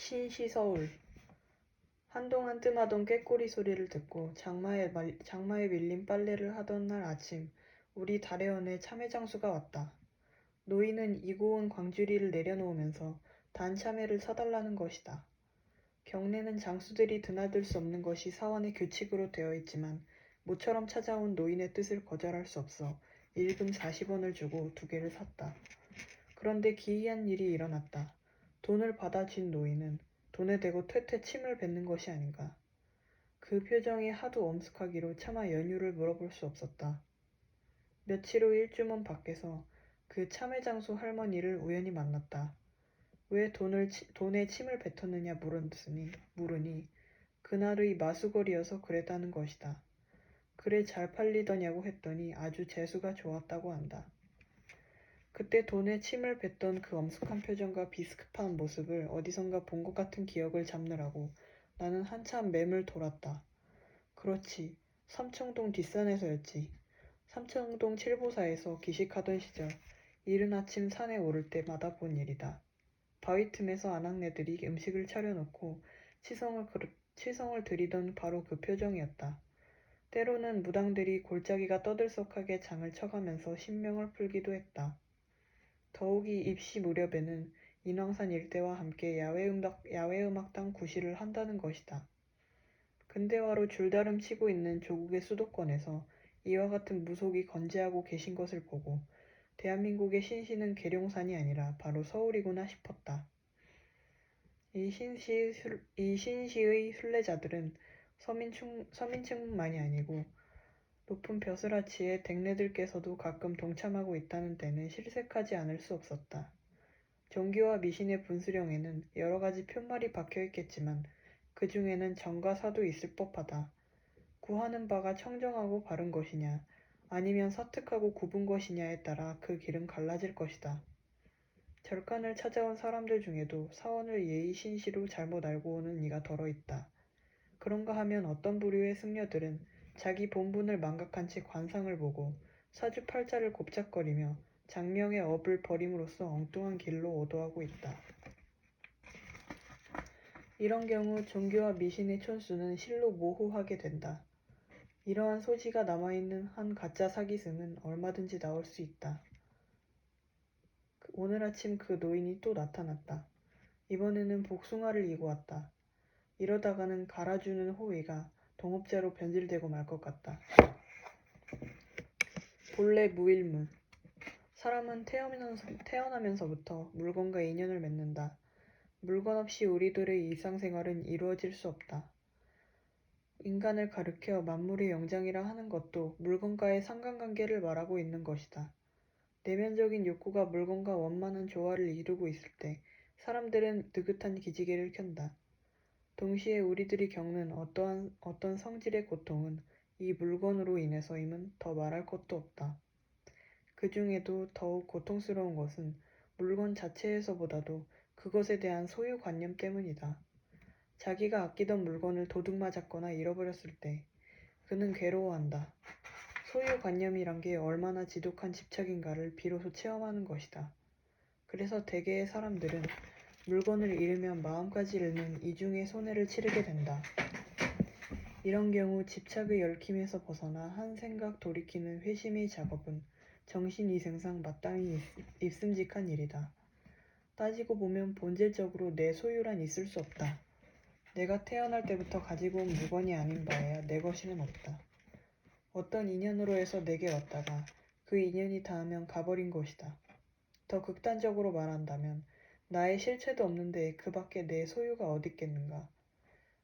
신시서울. 한동안 뜸하던 꾀꼬리 소리를 듣고 장마에 밀린 빨래를 하던 날 아침, 우리 다래원에 참외장수가 왔다. 노인은 이고운 광주리를 내려놓으면서 단 참외를 사달라는 것이다. 경내는 장수들이 드나들 수 없는 것이 사원의 규칙으로 되어 있지만 모처럼 찾아온 노인의 뜻을 거절할 수 없어 일금 40원을 주고 2개를 샀다. 그런데 기이한 일이 일어났다. 돈을 받아쥔 노인은 돈에 대고 퇴퇴 침을 뱉는 것이 아닌가. 그 표정이 하도 엄숙하기로 차마 연유를 물어볼 수 없었다. 며칠 후 일주문 밖에서 그 참외장수 할머니를 우연히 만났다. 왜 돈에 침을 뱉었느냐 물으니 그날의 마수거리여서 그랬다는 것이다. 그래 잘 팔리더냐고 했더니 아주 재수가 좋았다고 한다. 그때 돈에 침을 뱉던 그 엄숙한 표정과 비스급한 모습을 어디선가 본 것 같은 기억을 잡느라고 나는 한참 맴을 돌았다. 그렇지. 삼청동 뒷산에서였지. 삼청동 칠보사에서 기식하던 시절 이른 아침 산에 오를 때마다 본 일이다. 바위 틈에서 아낙네들이 음식을 차려놓고 치성을 드리던 바로 그 표정이었다. 때로는 무당들이 골짜기가 떠들썩하게 장을 쳐가면서 신명을 풀기도 했다. 더욱이 입시 무렵에는 인왕산 일대와 함께 야외음악당 구시를 한다는 것이다. 근대화로 줄다름 치고 있는 조국의 수도권에서 이와 같은 무속이 건재하고 계신 것을 보고 대한민국의 신시는 계룡산이 아니라 바로 서울이구나 싶었다. 이 신시의 순례자들은 서민층만이 아니고 높은 벼슬아치의 댁네들께서도 가끔 동참하고 있다는 데는 실색하지 않을 수 없었다. 종교와 미신의 분수령에는 여러 가지 푯말이 박혀있겠지만 그 중에는 정과 사도 있을 법하다. 구하는 바가 청정하고 바른 것이냐 아니면 사특하고 굽은 것이냐에 따라 그 길은 갈라질 것이다. 절간을 찾아온 사람들 중에도 사원을 예의신시로 잘못 알고 오는 이가 더러 있다. 그런가 하면 어떤 부류의 승려들은 자기 본분을 망각한 채 관상을 보고 사주팔자를 곱작거리며 장명의 업을 버림으로써 엉뚱한 길로 오도하고 있다. 이런 경우 종교와 미신의 촌수는 실로 모호하게 된다. 이러한 소지가 남아있는 한 가짜 사기승은 얼마든지 나올 수 있다. 오늘 아침 그 노인이 또 나타났다. 이번에는 복숭아를 이고 왔다. 이러다가는 갈아주는 호의가 동업자로 변질되고 말 것 같다. 본래 무일문. 사람은 태어나면서부터 물건과 인연을 맺는다. 물건 없이 우리들의 일상생활은 이루어질 수 없다. 인간을 가리켜 만물의 영장이라 하는 것도 물건과의 상관관계를 말하고 있는 것이다. 내면적인 욕구가 물건과 원만한 조화를 이루고 있을 때 사람들은 느긋한 기지개를 켠다. 동시에 우리들이 겪는 어떤 성질의 고통은 이 물건으로 인해서임은 더 말할 것도 없다. 그 중에도 더욱 고통스러운 것은 물건 자체에서보다도 그것에 대한 소유관념 때문이다. 자기가 아끼던 물건을 도둑맞았거나 잃어버렸을 때 그는 괴로워한다. 소유관념이란 게 얼마나 지독한 집착인가를 비로소 체험하는 것이다. 그래서 대개의 사람들은 물건을 잃으면 마음까지 잃는 이중의 손해를 치르게 된다. 이런 경우 집착의 얽힘에서 벗어나 한 생각 돌이키는 회심의 작업은 정신위생상 마땅히 입슴직한 일이다. 따지고 보면 본질적으로 내 소유란 있을 수 없다. 내가 태어날 때부터 가지고 온 물건이 아닌 바에야 내 것이는 없다. 어떤 인연으로 해서 내게 왔다가 그 인연이 닿으면 가버린 것이다. 더 극단적으로 말한다면 나의 실체도 없는데 그 밖에 내 소유가 어딨겠는가.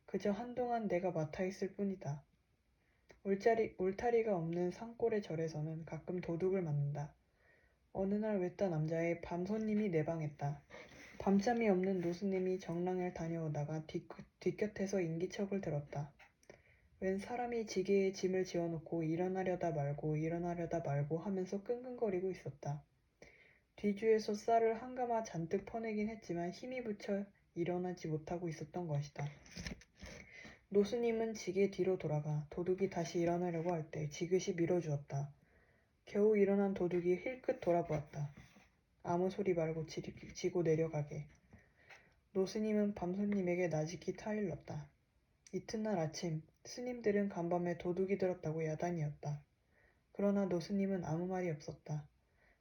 그저 한동안 내가 맡아있을 뿐이다. 울타리가 없는 산골의 절에서는 가끔 도둑을 맞는다. 어느 날 외따 남자의 밤 손님이 내방했다. 밤잠이 없는 노스님이 정랑을 다녀오다가 뒷곁에서 인기척을 들었다. 웬 사람이 지게에 짐을 지어놓고 일어나려다 말고 하면서 끙끙거리고 있었다. 뒤주에서 쌀을 한 가마 잔뜩 퍼내긴 했지만 힘이 붙여 일어나지 못하고 있었던 것이다. 노스님은 지게 뒤로 돌아가 도둑이 다시 일어나려고 할 때 지그시 밀어주었다. 겨우 일어난 도둑이 힐끗 돌아보았다. 아무 소리 말고 지고 내려가게. 노스님은 밤손님에게 나직히 타일렀다. 이튿날 아침 스님들은 간밤에 도둑이 들었다고 야단이었다. 그러나 노스님은 아무 말이 없었다.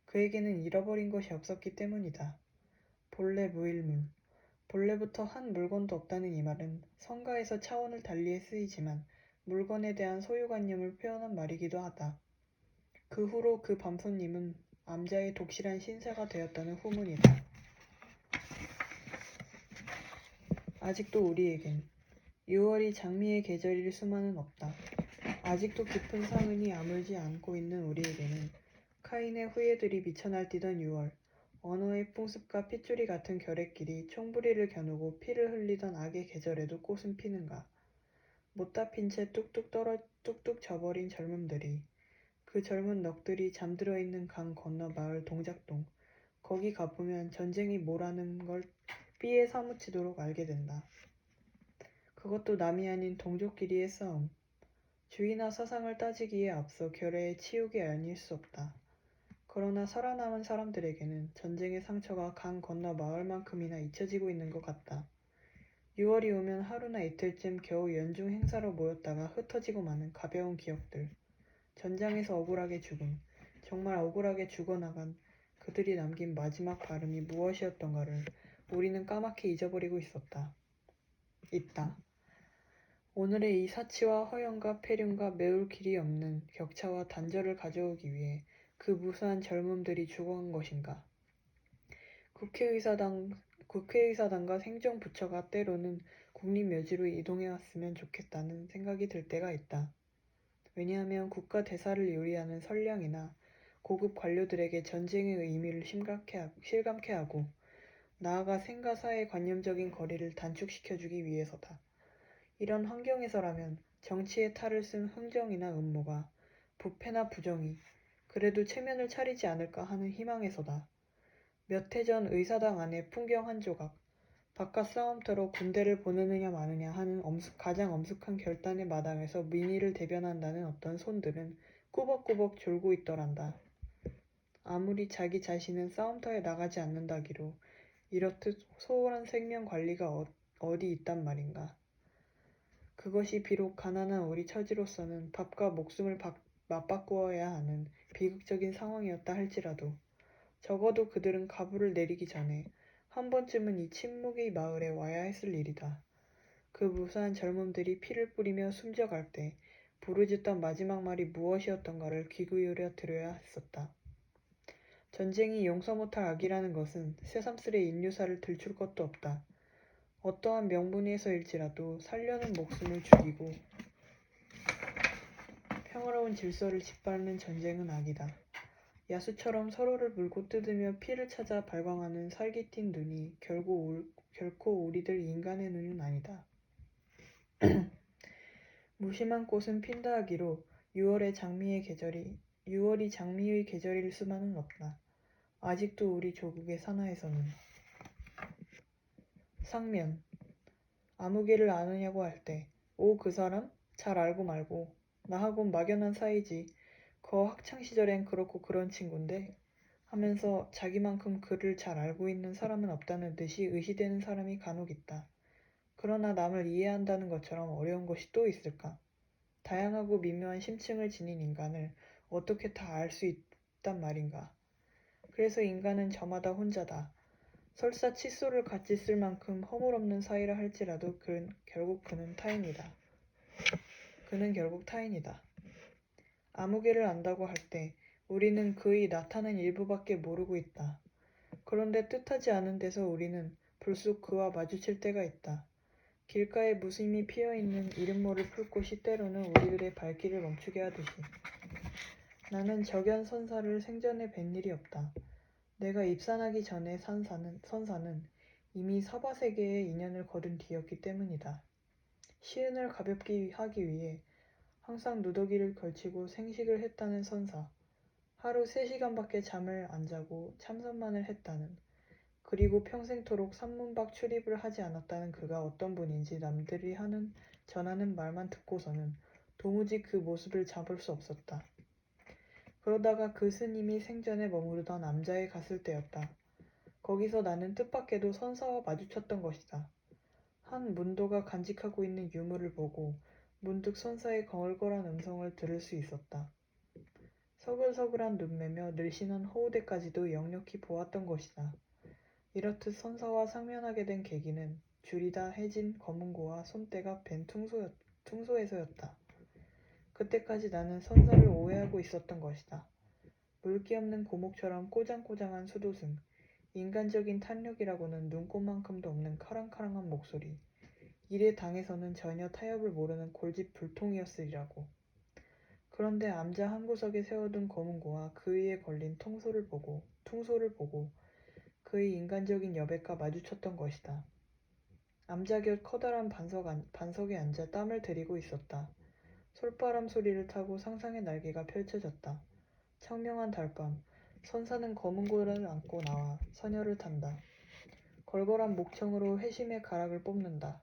그에게는 잃어버린 것이 없었기 때문이다. 본래 무일문. 본래부터 한 물건도 없다는 이 말은 성가에서 차원을 달리에 쓰이지만 물건에 대한 소유관념을 표현한 말이기도 하다. 그 후로 그 밤손님은 암자의 독실한 신사가 되었다는 후문이다. 아직도 우리에겐 6월이 장미의 계절일 수만은 없다. 아직도 깊은 상흔이 아물지 않고 있는 우리에게는 카인의 후예들이 미쳐 날뛰던 6월, 언어의 풍습과 핏줄이 같은 결의끼리 총부리를 겨누고 피를 흘리던 악의 계절에도 꽃은 피는가. 못다 핀 채 뚝뚝 져버린 젊음들이, 그 젊은 넋들이 잠들어 있는 강 건너 마을 동작동, 거기 가보면 전쟁이 뭐라는 걸 삐에 사무치도록 알게 된다. 그것도 남이 아닌 동족끼리의 싸움. 주의나 사상을 따지기에 앞서 결의의 치욕이 아닐 수 없다. 그러나 살아남은 사람들에게는 전쟁의 상처가 강 건너 마을만큼이나 잊혀지고 있는 것 같다. 6월이 오면 하루나 이틀쯤 겨우 연중 행사로 모였다가 흩어지고 마는 가벼운 기억들. 전장에서 억울하게 죽은, 정말 억울하게 죽어나간 그들이 남긴 마지막 발음이 무엇이었던가를 우리는 까맣게 잊어버리고 있다. 오늘의 이 사치와 허영과 폐륜과 메울 길이 없는 격차와 단절을 가져오기 위해 그 무수한 젊음들이 죽어간 것인가. 국회의사당과 행정부처가 때로는 국립묘지로 이동해왔으면 좋겠다는 생각이 들 때가 있다. 왜냐하면 국가 대사를 요리하는 선량이나 고급 관료들에게 전쟁의 의미를 실감케 하고 나아가 생과 사의 관념적인 거리를 단축시켜주기 위해서다. 이런 환경에서라면 정치의 탈을 쓴 흥정이나 음모가 부패나 부정이 그래도 체면을 차리지 않을까 하는 희망에서다. 몇 해 전 의사당 안에 풍경 한 조각, 바깥 싸움터로 군대를 보내느냐 마느냐 하는 가장 엄숙한 결단의 마당에서 민의를 대변한다는 어떤 손들은 꾸벅꾸벅 졸고 있더란다. 아무리 자기 자신은 싸움터에 나가지 않는다기로 이렇듯 소홀한 생명 관리가 어디 있단 말인가. 그것이 비록 가난한 우리 처지로서는 밥과 목숨을 맞바꾸어야 하는 비극적인 상황이었다 할지라도 적어도 그들은 가부를 내리기 전에 한 번쯤은 이 침묵의 마을에 와야 했을 일이다. 그 무수한 젊음들이 피를 뿌리며 숨져갈 때 부르짖던 마지막 말이 무엇이었던가를 귀 기울여 들어야 했었다. 전쟁이 용서 못할 악이라는 것은 새삼스레 인류사를 들출 것도 없다. 어떠한 명분에서일지라도 살려는 목숨을 죽이고 평화로운 질서를 짓밟는 전쟁은 악이다. 야수처럼 서로를 물고 뜯으며 피를 찾아 발광하는 살깃힌 눈이 결코 우리들 인간의 눈은 아니다. 무심한 꽃은 핀다 하기로 6월이 장미의 계절일 수만은 없다. 아직도 우리 조국의 산하에서는. 상면. 아무개를 아느냐고 할 때, 오, 그 사람? 잘 알고 말고. 나하곤 막연한 사이지. 거 학창시절엔 그렇고 그런 친군데 하면서 자기만큼 그를 잘 알고 있는 사람은 없다는 듯이 의시되는 사람이 간혹 있다. 그러나 남을 이해한다는 것처럼 어려운 것이 또 있을까? 다양하고 미묘한 심층을 지닌 인간을 어떻게 다 알 수 있단 말인가? 그래서 인간은 저마다 혼자다. 설사 칫솔을 같이 쓸 만큼 허물없는 사이라 할지라도 그는 결국 타인이다. 아무개를 안다고 할 때 우리는 그의 나타난 일부밖에 모르고 있다. 그런데 뜻하지 않은 데서 우리는 불쑥 그와 마주칠 때가 있다. 길가에 무심히 피어있는 이름 모를 풀꽃이 때로는 우리들의 발길을 멈추게 하듯이. 나는 적연선사를 생전에 뵌 일이 없다. 내가 입산하기 전에 선사는 이미 서바세계의 인연을 거둔 뒤였기 때문이다. 시은을 가볍게 하기 위해 항상 누더기를 걸치고 생식을 했다는 선사. 하루 3시간밖에 잠을 안 자고 참선만을 했다는, 그리고 평생토록 산문박 출입을 하지 않았다는 그가 어떤 분인지 남들이 전하는 말만 듣고서는 도무지 그 모습을 잡을 수 없었다. 그러다가 그 스님이 생전에 머무르던 암자에 갔을 때였다. 거기서 나는 뜻밖에도 선사와 마주쳤던 것이다. 한 문도가 간직하고 있는 유물을 보고 문득 선사의 거울거란 음성을 들을 수 있었다. 서글서글한 눈매며 늘씬한 허우대까지도 역력히 보았던 것이다. 이렇듯 선사와 상면하게 된 계기는 줄이다 해진 검은고와 손때가 밴 퉁소에서였다. 그때까지 나는 선사를 오해하고 있었던 것이다. 물기 없는 고목처럼 꼬장꼬장한 수도승, 인간적인 탄력이라고는 눈꼽만큼도 없는 카랑카랑한 목소리, 일에 당해서는 전혀 타협을 모르는 골집 불통이었으리라고. 그런데 암자 한 구석에 세워둔 검은고와 그 위에 걸린 퉁소를 보고 그의 인간적인 여백과 마주쳤던 것이다. 암자 곁 커다란 반석에 앉아 땀을 들이고 있었다. 솔바람 소리를 타고 상상의 날개가 펼쳐졌다. 청명한 달밤, 선사는 검은고를 안고 나와 서녀를 탄다. 걸걸한 목청으로 회심의 가락을 뽑는다.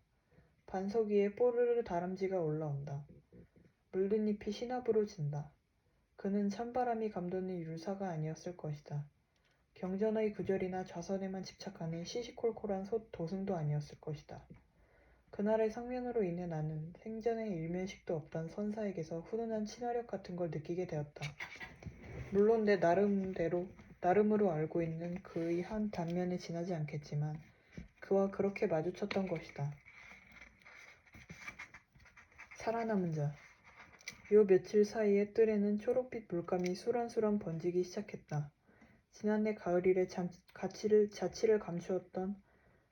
반석 위에 뽀르르 다람쥐가 올라온다. 물든 잎이 시나브로 진다. 그는 찬바람이 감도는 율사가 아니었을 것이다. 경전의 구절이나 좌선에만 집착하는 시시콜콜한 도승도 아니었을 것이다. 그날의 상면으로 인해 나는 생전에 일면식도 없던 선사에게서 훈훈한 친화력 같은 걸 느끼게 되었다. 물론 내 나름으로 알고 있는 그의 한 단면에 지나지 않겠지만 그와 그렇게 마주쳤던 것이다. 살아남은 자. 요 며칠 사이에 뜰에는 초록빛 물감이 수란수란 번지기 시작했다. 지난해 가을일에 자취를 감추었던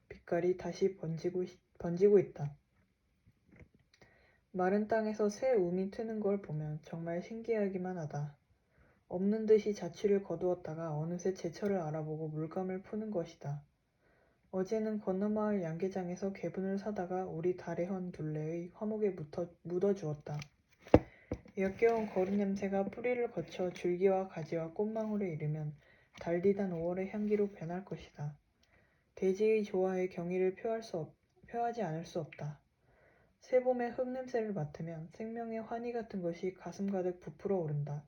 빛깔이 다시 번지고 있다. 마른 땅에서 새 움이 트는 걸 보면 정말 신기하기만 하다. 없는 듯이 자취를 거두었다가 어느새 제철을 알아보고 물감을 푸는 것이다. 어제는 건너마을 양계장에서 개분을 사다가 우리 다래헌 둘레의 화목에 묻어주었다. 역겨운 거루 냄새가 뿌리를 거쳐 줄기와 가지와 꽃망울에 이르면 달디단 5월의 향기로 변할 것이다. 대지의 조화에 경의를 표하지 않을 수 없다. 새봄의 흙냄새를 맡으면 생명의 환희 같은 것이 가슴 가득 부풀어 오른다.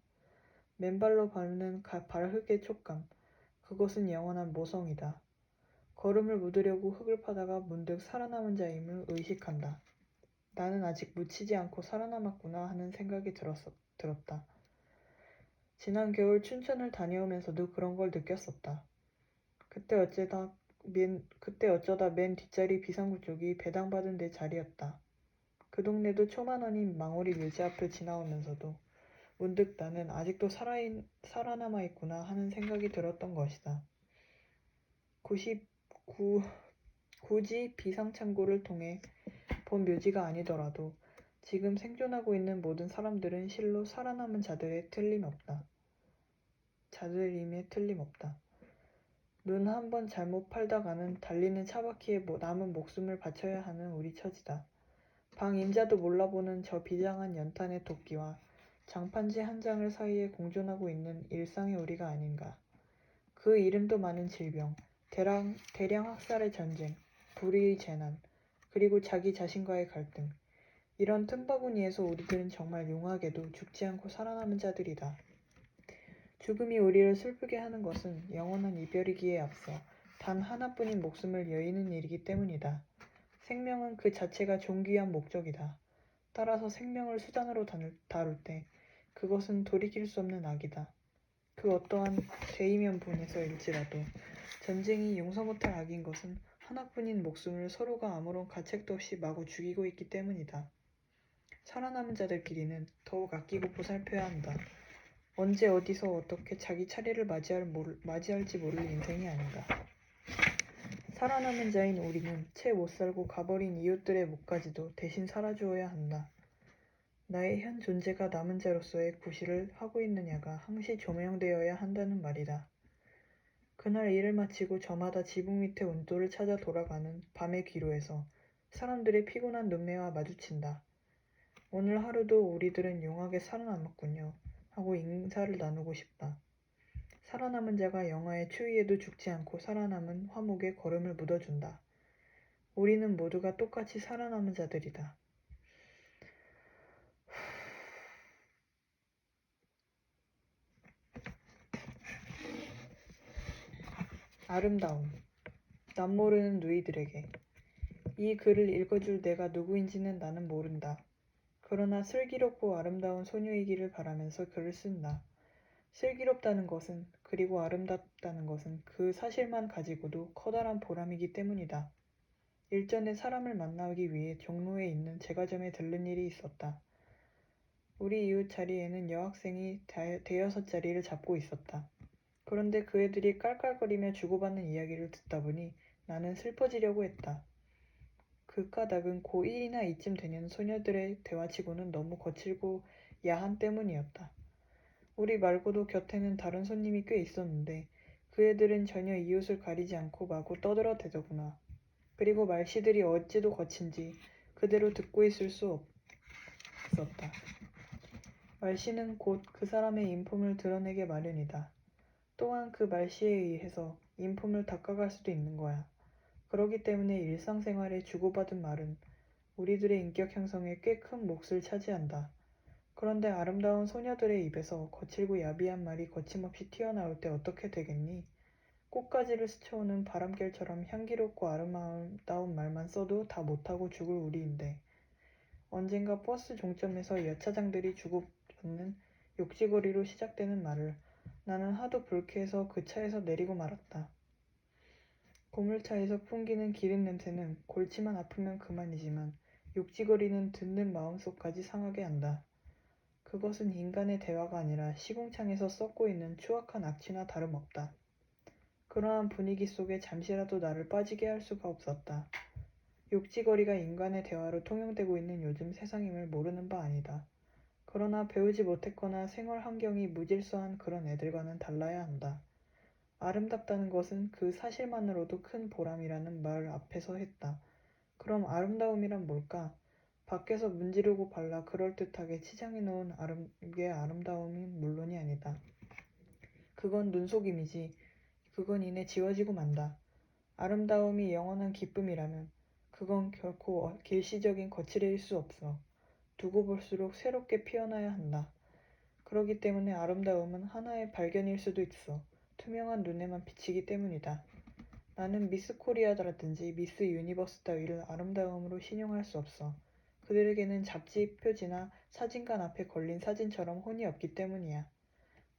맨발로 밟는 발흙의 촉감, 그것은 영원한 모성이다. 걸음을 묻으려고 흙을 파다가 문득 살아남은 자임을 의식한다. 나는 아직 묻히지 않고 살아남았구나 하는 생각이 들었다. 지난 겨울 춘천을 다녀오면서도 그런 걸 느꼈었다. 그때 어쩌다 맨 뒷자리 비상구 쪽이 배당받은 내 자리였다. 그 동네도 초만원인 망우리 묘지 앞을 지나오면서도 문득 나는 아직도 살아남아 있구나 하는 생각이 들었던 것이다. 굳이 비상창고를 통해 본 묘지가 아니더라도 지금 생존하고 있는 모든 사람들은 실로 살아남은 자들임에 틀림없다. 눈 한 번 잘못 팔다가는 달리는 차바퀴에 남은 목숨을 바쳐야 하는 우리 처지다. 방 임자도 몰라보는 저 비장한 연탄의 도끼와 장판지 한 장을 사이에 공존하고 있는 일상의 우리가 아닌가. 그 이름도 많은 질병, 대량 학살의 전쟁, 불의의 재난, 그리고 자기 자신과의 갈등. 이런 틈바구니에서 우리들은 정말 용하게도 죽지 않고 살아남은 자들이다. 죽음이 우리를 슬프게 하는 것은 영원한 이별이기에 앞서 단 하나뿐인 목숨을 여의는 일이기 때문이다. 생명은 그 자체가 존귀한 목적이다. 따라서 생명을 수단으로 다룰 때 그것은 돌이킬 수 없는 악이다. 그 어떠한 대의면분에서일지라도 전쟁이 용서 못할 악인 것은 하나뿐인 목숨을 서로가 아무런 가책도 없이 마구 죽이고 있기 때문이다. 살아남은 자들끼리는 더욱 아끼고 보살펴야 한다. 언제 어디서 어떻게 자기 차례를 맞이할지 모를 인생이 아닌가. 살아남은 자인 우리는 채 못살고 가버린 이웃들의 몫까지도 대신 살아주어야 한다. 나의 현 존재가 남은 자로서의 구실을 하고 있느냐가 항시 조명되어야 한다는 말이다. 그날 일을 마치고 저마다 지붕 밑에 온돌을 찾아 돌아가는 밤의 기로에서 사람들의 피곤한 눈매와 마주친다. 오늘 하루도 우리들은 용하게 살아남았군요 하고 인사를 나누고 싶다. 살아남은 자가 영하의 추위에도 죽지 않고 살아남은 화목에 걸음을 묻어준다. 우리는 모두가 똑같이 살아남은 자들이다. 아름다움. 남모르는 누이들에게. 이 글을 읽어줄 내가 누구인지는 나는 모른다. 그러나 슬기롭고 아름다운 소녀이기를 바라면서 글을 쓴다. 슬기롭다는 것은, 그리고 아름답다는 것은 그 사실만 가지고도 커다란 보람이기 때문이다. 일전에 사람을 만나기 위해 종로에 있는 제과점에 들른 일이 있었다. 우리 이웃 자리에는 여학생이 대여섯 자리를 잡고 있었다. 그런데 그 애들이 깔깔거리며 주고받는 이야기를 듣다 보니 나는 슬퍼지려고 했다. 그 까닭은 고1이나 이쯤 되는 소녀들의 대화치고는 너무 거칠고 야한 때문이었다. 우리 말고도 곁에는 다른 손님이 꽤 있었는데 그 애들은 전혀 이웃을 가리지 않고 마구 떠들어대더구나. 그리고 말씨들이 어찌도 거친지 그대로 듣고 있을 수 없었다. 말씨는 곧 그 사람의 인품을 드러내게 마련이다. 또한 그 말씨에 의해서 인품을 닦아갈 수도 있는 거야. 그러기 때문에 일상생활에 주고받은 말은 우리들의 인격 형성에 꽤 큰 몫을 차지한다. 그런데 아름다운 소녀들의 입에서 거칠고 야비한 말이 거침없이 튀어나올 때 어떻게 되겠니? 꽃가지를 스쳐오는 바람결처럼 향기롭고 아름다운 말만 써도 다 못하고 죽을 우리인데 언젠가 버스 종점에서 여차장들이 주고받는 욕지거리로 시작되는 말을 나는 하도 불쾌해서 그 차에서 내리고 말았다. 고물차에서 풍기는 기름 냄새는 골치만 아프면 그만이지만 욕지거리는 듣는 마음속까지 상하게 한다. 그것은 인간의 대화가 아니라 시궁창에서 썩고 있는 추악한 악취나 다름없다. 그러한 분위기 속에 잠시라도 나를 빠지게 할 수가 없었다. 욕지거리가 인간의 대화로 통용되고 있는 요즘 세상임을 모르는 바 아니다. 그러나 배우지 못했거나 생활 환경이 무질서한 그런 애들과는 달라야 한다. 아름답다는 것은 그 사실만으로도 큰 보람이라는 말 앞에서 했다. 그럼 아름다움이란 뭘까? 밖에서 문지르고 발라 그럴듯하게 치장해 놓은 게 아름다움은 물론이 아니다. 그건 눈속임이지. 그건 이내 지워지고 만다. 아름다움이 영원한 기쁨이라면 그건 결코 일시적인 거칠일 수 없어. 두고 볼수록 새롭게 피어나야 한다. 그러기 때문에 아름다움은 하나의 발견일 수도 있어. 투명한 눈에만 비치기 때문이다. 나는 미스 코리아라든지 미스 유니버스 따위를 아름다움으로 신용할 수 없어. 그들에게는 잡지 표지나 사진관 앞에 걸린 사진처럼 혼이 없기 때문이야.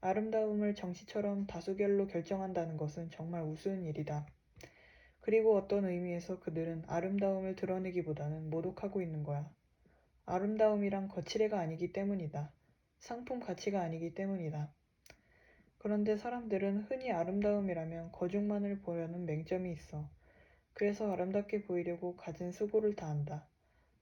아름다움을 정치처럼 다수결로 결정한다는 것은 정말 우스운 일이다. 그리고 어떤 의미에서 그들은 아름다움을 드러내기보다는 모독하고 있는 거야. 아름다움이란 거칠애가 아니기 때문이다. 상품 가치가 아니기 때문이다. 그런데 사람들은 흔히 아름다움이라면 거중만을 보려는 맹점이 있어. 그래서 아름답게 보이려고 갖은 수고를 다한다.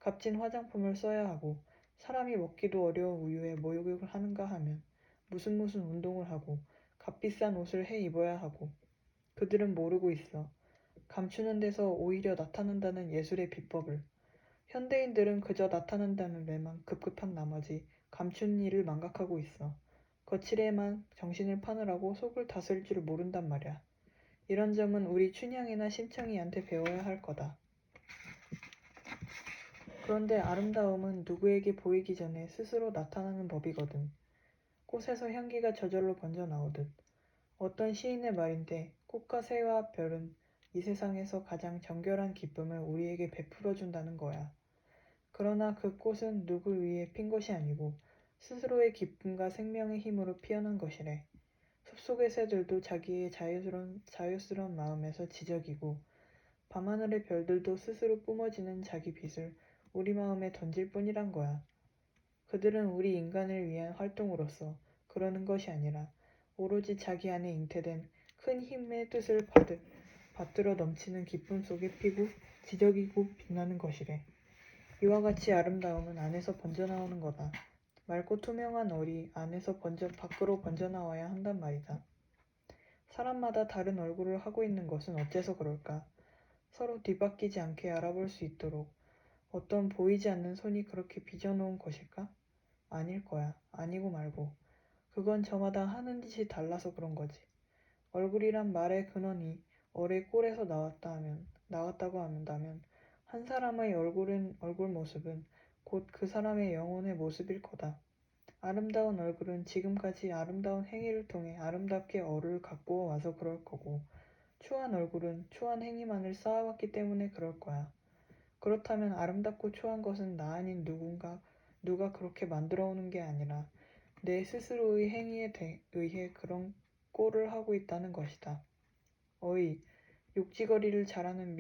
값진 화장품을 써야 하고 사람이 먹기도 어려운 우유에 목욕을 하는가 하면 무슨 운동을 하고 값비싼 옷을 해 입어야 하고 그들은 모르고 있어. 감추는 데서 오히려 나타난다는 예술의 비법을. 현대인들은 그저 나타난다는 데만 급급한 나머지 감추는 일을 망각하고 있어. 거칠에만 정신을 파느라고 속을 다스릴 줄 모른단 말이야. 이런 점은 우리 춘향이나 심청이한테 배워야 할 거다. 그런데 아름다움은 누구에게 보이기 전에 스스로 나타나는 법이거든. 꽃에서 향기가 저절로 번져 나오듯. 어떤 시인의 말인데 꽃과 새와 별은 이 세상에서 가장 정결한 기쁨을 우리에게 베풀어 준다는 거야. 그러나 그 꽃은 누굴 위해 핀 것이 아니고 스스로의 기쁨과 생명의 힘으로 피어난 것이래. 숲속의 새들도 자기의 자유스러운 마음에서 지저귀고 밤하늘의 별들도 스스로 뿜어지는 자기 빛을 우리 마음에 던질 뿐이란 거야. 그들은 우리 인간을 위한 활동으로서 그러는 것이 아니라 오로지 자기 안에 잉태된 큰 힘의 뜻을 받들어 넘치는 기쁨 속에 피고 지저귀고 빛나는 것이래. 이와 같이 아름다움은 안에서 번져나오는 거다. 맑고 투명한 얼이 안에서 밖으로 번져나와야 한단 말이다. 사람마다 다른 얼굴을 하고 있는 것은 어째서 그럴까? 서로 뒤바뀌지 않게 알아볼 수 있도록 어떤 보이지 않는 손이 그렇게 빚어놓은 것일까? 아닐 거야. 아니고 말고. 그건 저마다 하는 짓이 달라서 그런 거지. 얼굴이란 말의 근원이 얼의 꼴에서 나왔다고 한다면 한 사람의 얼굴 모습은 곧 그 사람의 영혼의 모습일 거다. 아름다운 얼굴은 지금까지 아름다운 행위를 통해 아름답게 얼을 갖고 와서 그럴 거고 추한 얼굴은 추한 행위만을 쌓아왔기 때문에 그럴 거야. 그렇다면 아름답고 추한 것은 나 아닌 누가 그렇게 만들어 오는 게 아니라 내 스스로의 행위에 의해 그런 꼴을 하고 있다는 것이다. 어이, 욕지거리를 잘하는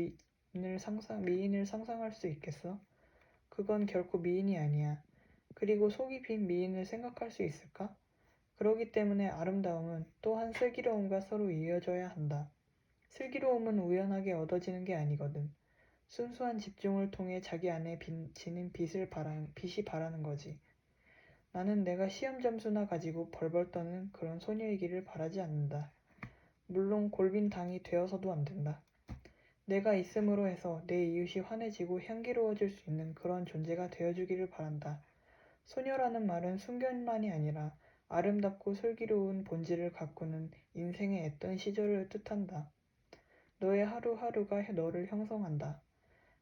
미인을 상상할 수 있겠어? 그건 결코 미인이 아니야. 그리고 속이 빈 미인을 생각할 수 있을까? 그러기 때문에 아름다움은 또한 슬기로움과 서로 이어져야 한다. 슬기로움은 우연하게 얻어지는 게 아니거든. 순수한 집중을 통해 자기 안에 지닌 빛이 바라는 거지. 나는 내가 시험 점수나 가지고 벌벌 떠는 그런 소녀이기를 바라지 않는다. 물론 골빈 당이 되어서도 안 된다. 내가 있음으로 해서 내 이웃이 환해지고 향기로워질 수 있는 그런 존재가 되어주기를 바란다. 소녀라는 말은 순결만이 아니라 아름답고 슬기로운 본질을 가꾸는 인생의 애던 시절을 뜻한다. 너의 하루하루가 너를 형성한다.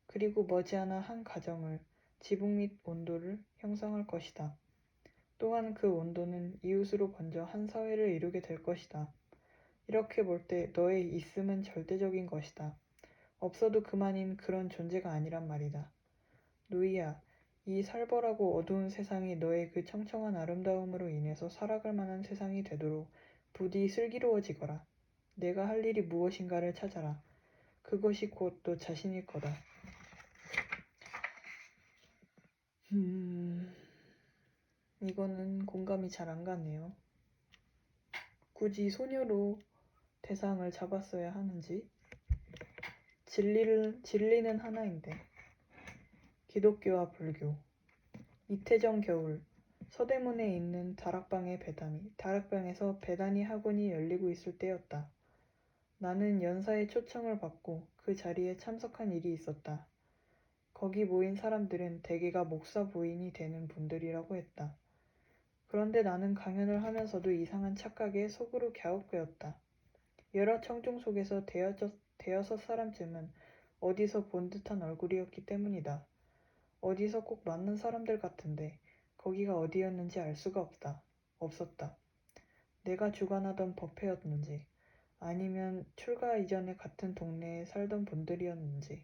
그리고 머지않아 한 가정을, 지붕 및 온도를 형성할 것이다. 또한 그 온도는 이웃으로 번져 한 사회를 이루게 될 것이다. 이렇게 볼 때 너의 있음은 절대적인 것이다. 없어도 그만인 그런 존재가 아니란 말이다. 누이야, 이 살벌하고 어두운 세상이 너의 그 청청한 아름다움으로 인해서 살아갈 만한 세상이 되도록 부디 슬기로워지거라. 내가 할 일이 무엇인가를 찾아라. 그것이 곧 너 자신일 거다. 이거는 공감이 잘 안 가네요. 굳이 소녀로 대상을 잡았어야 하는지. 진리는 하나인데. 기독교와 불교. 이태정 겨울. 서대문에 있는 다락방에서 배단이 학원이 열리고 있을 때였다. 나는 연사의 초청을 받고 그 자리에 참석한 일이 있었다. 거기 모인 사람들은 대개가 목사 부인이 되는 분들이라고 했다. 그런데 나는 강연을 하면서도 이상한 착각에 속으로 갸웃거렸다. 여러 청중 속에서 대여섯 사람쯤은 어디서 본 듯한 얼굴이었기 때문이다. 어디서 꼭 만난 사람들 같은데 거기가 어디였는지 알 수가 없었다. 내가 주관하던 법회였는지 아니면 출가 이전에 같은 동네에 살던 분들이었는지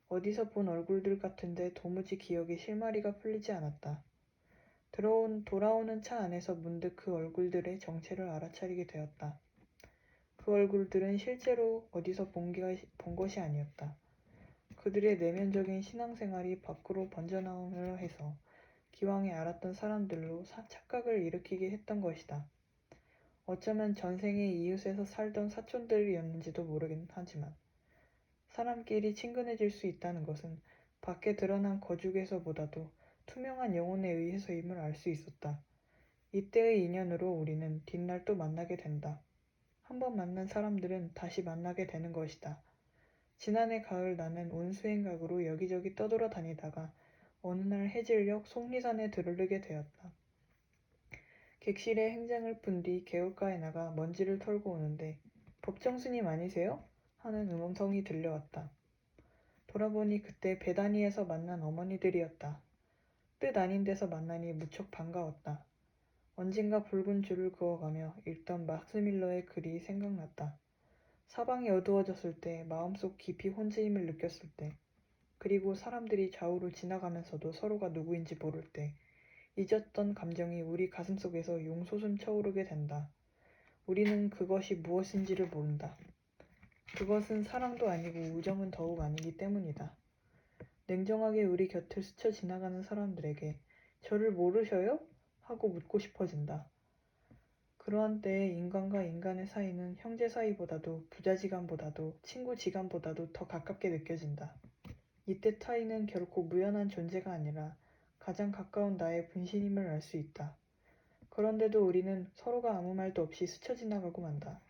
어디서 본 얼굴들 같은데 도무지 기억에 실마리가 풀리지 않았다. 돌아오는 차 안에서 문득 그 얼굴들의 정체를 알아차리게 되었다. 그 얼굴들은 실제로 어디서 본 것이 아니었다. 그들의 내면적인 신앙생활이 밖으로 번져나오려 해서 기왕에 알았던 사람들로 착각을 일으키게 했던 것이다. 어쩌면 전생에 이웃에서 살던 사촌들이었는지도 모르긴 하지만 사람끼리 친근해질 수 있다는 것은 밖에 드러난 거죽에서보다도 투명한 영혼에 의해서임을 알 수 있었다. 이때의 인연으로 우리는 뒷날 또 만나게 된다. 한번 만난 사람들은 다시 만나게 되는 것이다. 지난해 가을 나는 온수행각으로 여기저기 떠돌아다니다가 어느 날 해질녘 속리산에 들르게 되었다. 객실에 행장을 푼 뒤 개울가에 나가 먼지를 털고 오는데 법정스님 아니세요? 하는 음성이 들려왔다. 돌아보니 그때 배단위에서 만난 어머니들이었다. 뜻 아닌 데서 만나니 무척 반가웠다. 언젠가 붉은 줄을 그어가며 읽던 막스 밀러의 글이 생각났다. 사방이 어두워졌을 때, 마음속 깊이 혼재임을 느꼈을 때, 그리고 사람들이 좌우로 지나가면서도 서로가 누구인지 모를 때, 잊었던 감정이 우리 가슴속에서 용솟음 쳐오르게 된다. 우리는 그것이 무엇인지를 모른다. 그것은 사랑도 아니고 우정은 더욱 아니기 때문이다. 냉정하게 우리 곁을 스쳐 지나가는 사람들에게 저를 모르셔요? 하고 묻고 싶어진다. 그러한 때에 인간과 인간의 사이는 형제 사이보다도 부자지간보다도 친구지간보다도 더 가깝게 느껴진다. 이때 타인은 결코 무연한 존재가 아니라 가장 가까운 나의 분신임을 알 수 있다. 그런데도 우리는 서로가 아무 말도 없이 스쳐 지나가고 만다.